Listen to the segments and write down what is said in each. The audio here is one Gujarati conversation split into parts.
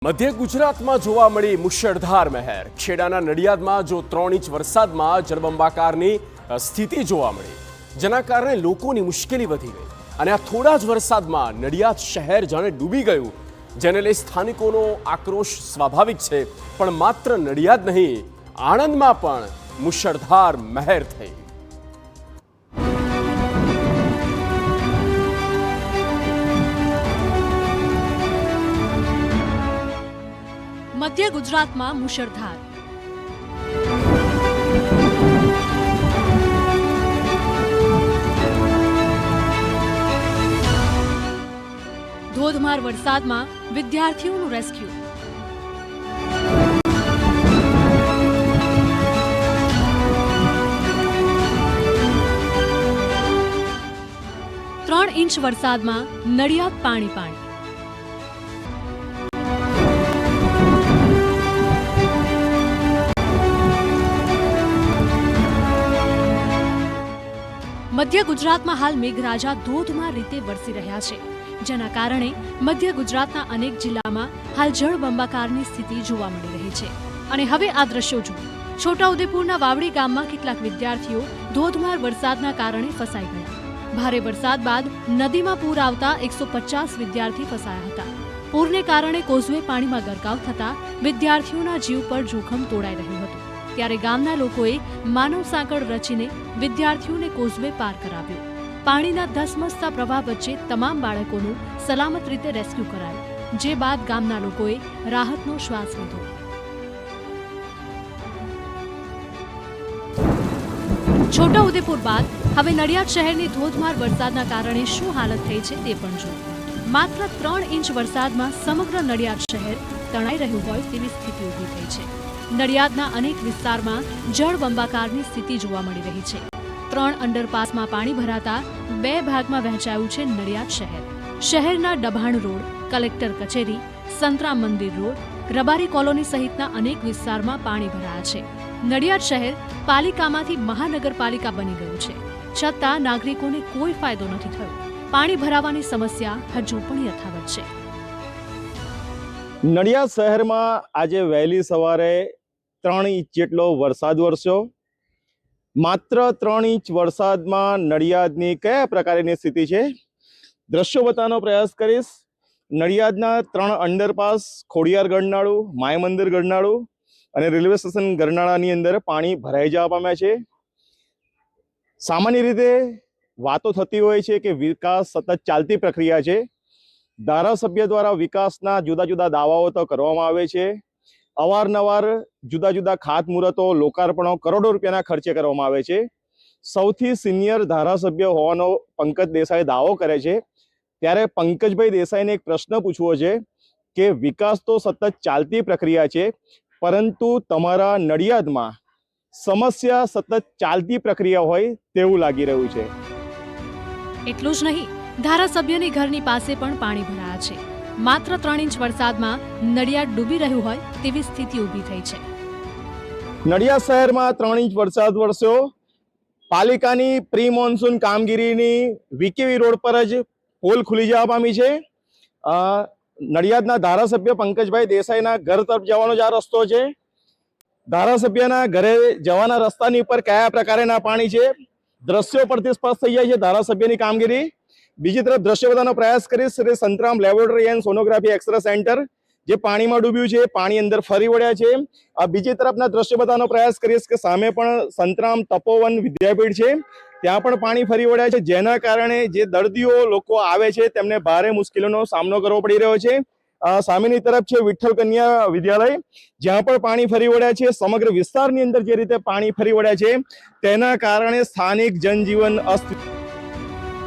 મધ્ય ગુજરાતમાં જોવા મળી મુશળધાર મહેર। ખેડાના નડિયાદમાં જો 3 ઇંચ વરસાદમાં જળબંબાકારની સ્થિતિ જોવા મળી, જેના કારણે લોકોની મુશ્કેલી વધી ગઈ અને આ થોડા જ વરસાદમાં નડિયાદ શહેર જાણે ડૂબી ગયું, જેને લઈ સ્થાનિકોનો આક્રોશ સ્વાભાવિક છે। પણ માત્ર નડિયાદ નહીં, આણંદમાં પણ મુશળધાર મહેર થઈ। મધ્ય ગુજરાતમાં મુશળધાર। ધોધમાર વરસાદમાં વિદ્યાર્થીઓનું રેસ્ક્યુ। ત્રણ ઇંચ વરસાદમાં નડિયાદ પાણી પાણી। મધ્ય ગુજરાતમાં હાલ મેઘરાજા ધોધમાર રીતે વરસી રહ્યા છે, જેના કારણે મધ્ય ગુજરાતના અનેક જિલ્લામાં હાલ જળબંબાકારની સ્થિતિ જોવા મળી રહી છે। અને હવે આ દ્રશ્યો જુઓ। છોટાઉદેપુરના વાવડી ગામમાં કેટલાક વિદ્યાર્થીઓ ધોધમાર વરસાદના કારણે ફસાઈ ગયા। ભારે વરસાદ બાદ નદીમાં પૂર આવતા 150 વિદ્યાર્થી ફસાયા હતા। પૂરને કારણે કોઝવે પાણીમાં ગરકાવ થતા વિદ્યાર્થીઓના જીવ પર જોખમ તોડાઈ રહ્યું હતું। ત્યારે ગામના લોકોએ માનવ સાંકળ રચીને વિદ્યાર્થીઓને કોઝવે પાર કરાવ્યો। પાણીના ધસમસતા પ્રવાહ વચ્ચે તમામ બાળકોનું સલામત રીતે રેસ્ક્યુ કરાયું, જે બાદ ગામના લોકોએ રાહતનો શ્વાસ લીધો। છોટાઉદેપુર બાદ હવે નડિયાદ શહેરની ધોધમાર વરસાદના કારણે શું હાલત થઈ છે તે પણ જુઓ। માત્ર 3 ઇંચ વરસાદમાં સમગ્ર નડિયાદ શહેર તણાઈ રહ્યું હોય તેવી સ્થિતિ ઊભી થઈ છે। નડિયાદના અનેક વિસ્તારમાં જળબંબાકારની સ્થિતિ જોવા મળી રહી છે। 3 અંડરપાસમાં પાણી ભરાતા 2 ભાગમાં વહેંચાયું છે નડિયાદ શહેર। શહેરના ડભાણ રોડ, કલેક્ટર કચેરી, સંતરામ મંદિર રોડ, રબારી કોલોની સહિતના અનેક વિસ્તારમાં પાણી ભરાયા છે। નડિયાદ શહેર પાલિકામાંથી મહાનગરપાલિકા બની ગયું છે, છતાં નાગરિકોને કોઈ ફાયદો નથી થયો। પાણી ભરાવાની સમસ્યા હજુ પણ યથાવત છે। નડિયાદ શહેરમાં આજે વહેલી સવારે 3 ઇંચ જેટલો વરસાદ વરસ્યો। માત્ર 3 ઇંચ વરસાદમાં નડિયાદની કયા પ્રકારની સ્થિતિ છે, દ્રશ્યો બતાવવાનો પ્રયાસ કરીશ। નડિયાદના 3 અંડરપાસ, ખોડિયાર ગરનાળું, માય મંદિર ગરનાળું અને રેલવે સ્ટેશન ગરનાળાની અંદર પાણી ભરાઈ જવા પામ્યા છે। સામાન્ય રીતે વાતો થતી હોય છે કે વિકાસ સતત ચાલતી પ્રક્રિયા છે। ધારાસભ્ય દ્વારા વિકાસના જુદા જુદા દાવાઓ તો કરવામાં આવે છે, અવારનવાર જુદા જુદા ખાતમુહૂર્તો, લોકાર્પણો કરોડો રૂપિયાના ખર્ચે કરવામાં આવે છે। સૌથી સિનિયર ધારાસભ્ય હોવાનો પંકજ દેસાઈ દાવો કરે છે, ત્યારે પંકજભાઈ દેસાઈને એક પ્રશ્ન પૂછવો છે કે વિકાસ તો સતત ચાલતી પ્રક્રિયા છે, પરંતુ તમારા નડિયાદમાં સમસ્યા સતત ચાલતી પ્રક્રિયા હોય તેવું લાગી રહ્યું છે। એટલું જ નહીં, ધારાસભ્યની ઘરની પાસે પણ પાણી ભરાયા છે। માત્ર 3 ઇંચ વરસાદમાં નડિયાદ ડૂબી રહ્યું હોય તેવી સ્થિતિ ઊભી થઈ છે। નડિયાદ શહેરમાં 3 ઇંચ વરસાદ વરસ્યો। પાલિકાની પ્રી મોન્સૂન કામગીરીની વીકેવી રોડ પર જ પોલ ખુલી જવા પામી છે। નડિયાદના ધારાસભ્ય પંકજભાઈ દેસાઈના ઘર તરફ જવાનો જ આ રસ્તો છે। ધારાસભ્યના ઘરે જવાના રસ્તાની ઉપર કયા પ્રકારના પાણી છે, દ્રશ્યો પરથી સ્પષ્ટ થઈ જાય છે ધારાસભ્યની કામગીરી। બીજી તરફ દ્રશ્ય બતાવવાનો પ્રયાસ કરીશ Shri Santram laboratory and sonography X ray centre, જે પાણીમાં ડૂબ્યું છે, પાણી અંદર ફરી વળ્યા છે। બીજી તરફના દ્રશ્ય બતાવવાનો પ્રયાસ કરીશ કે સામે પણ સંતરામ તપોવન વિદ્યાપીઠ છે, ત્યાં પણ પાણી ફરી વળ્યા છે, જેના કારણે જે દર્દીઓ લોકો આવે છે તેમને ભારે મુશ્કેલીનો સામનો કરવો પડી રહ્યો છે। સામેની તરફ છે વિઠ્ઠલ કન્યા વિદ્યાલય, જ્યાં પણ પાણી ફરી વળ્યા છે। સમગ્ર વિસ્તારની અંદર જે રીતે પાણી ફરી વળ્યા છે, તેના કારણે સ્થાનિક જનજીવન અસ્ત।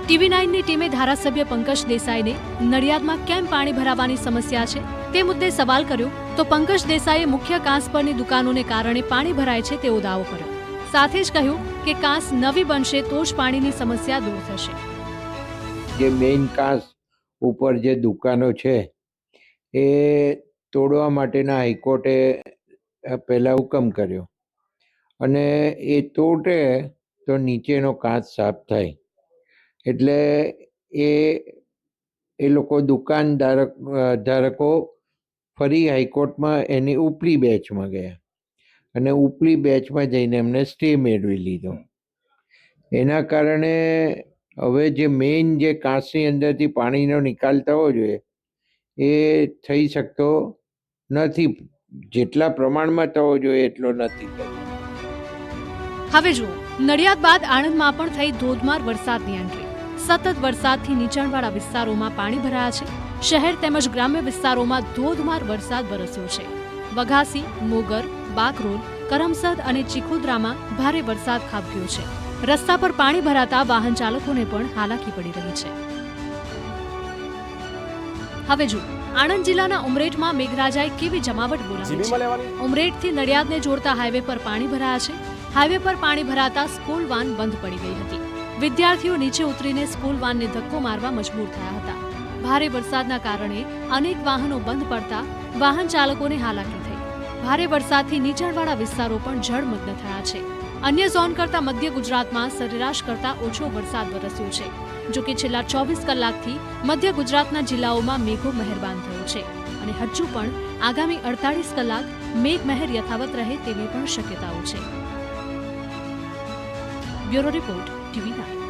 TV9ની ટીમે ધારાસભ્ય પંકજ દેસાઈને નડિયાદમાં કેમ પાણી ભરાવાની સમસ્યા છે તે મુદ્દે સવાલ કર્યો, તો પંકજ દેસાઈએ મુખ્ય કાંસ પરની દુકાનોને કારણે પાણી ભરાય છે તેવો દાવો કર્યો। સાથે જ કહ્યું કે કાંસ નવી બનશે તો જ પાણીની સમસ્યા દૂર થશે। જે મેઇન કાંસ ઉપર જે દુકાનો છે એ તોડવા માટેના હાઈકોર્ટે પહેલા હુકમ કર્યો, અને એ તૂટે તો નીચેનો કાચ સાફ થાય. એટલે એ લોકો ધારકો ફરી હાઈકોર્ટમાં એની ઉપલી બેચમાં ગયા અને ઉપલી બેચમાં જઈને એમને સ્ટે મેળવી લીધો. એના કારણે હવે જે મેઇન જે કાંસની અંદરથી પાણીનો નિકાલ થવો જોઈએ એ થઈ શકતો નથી, જેટલા પ્રમાણમાં થવો જોઈએ એટલો નથી થતો. હવે જુઓ, નડિયાદ બાદ આણંદમાં પણ થઈ ધોધમાર વરસાદની એન્ટ્રી. સતત વરસાદથી નીચાણવાળા વિસ્તારોમાં પાણી ભરાયા છે. શહેર તેમજ ગ્રામ્ય વિસ્તારોમાં ધોધમાર વરસાદ વરસ્યો છે. વઘાસી, મોગર, બાકરોલ, કરમસદ અને ચીખોદરામાં ભારે વરસાદ ખાબક્યો છે. રસ્તા પર પાણી ભરાતા વાહન ચાલકોને પણ હાલાકી પડી રહી છે. હવે જુઓ, આણંદ જિલ્લાના ઉમરેઠમાં મેઘરાજાએ કેવી જમાવટ બોલાવી જીબીમાં છે. લેવાની ઉમરેઠથી નડિયાદને જોડતા હાઈવે પર પાણી ભરાયા છે. હાઈવે પર પાણી ભરાતા સ્કૂલ વાન બંધ પડી ગઈ હતી. વિદ્યાર્થીઓ નીચે ઉતરીને સ્કૂલ વાનને ધક્કો મારવા મજબૂર થયા હતા. ભારે વરસાદના કારણે અનેક વાહનો બંધ પડતા વાહન ચાલકોને હાલાકી થઈ. ભારે વરસાદથી નીચાણવાળા વિસ્તારો પણ જળમગ્ન થયા છે. અન્ય ઝોન કરતા મધ્ય ગુજરાતમાં સરેરાશ કરતા ઓછો વરસાદ વરસ્યો છે. જો કે છેલ્લા 24 કલાકથી મધ્ય ગુજરાતના જિલ્લાઓમાં મેઘો મહેરબાન થયો છે અને હજુ પણ આગામી 48 કલાક મેઘમહેર યથાવત રહે તેવી પણ શક્યતાઓ છે. Bureau report, TV9.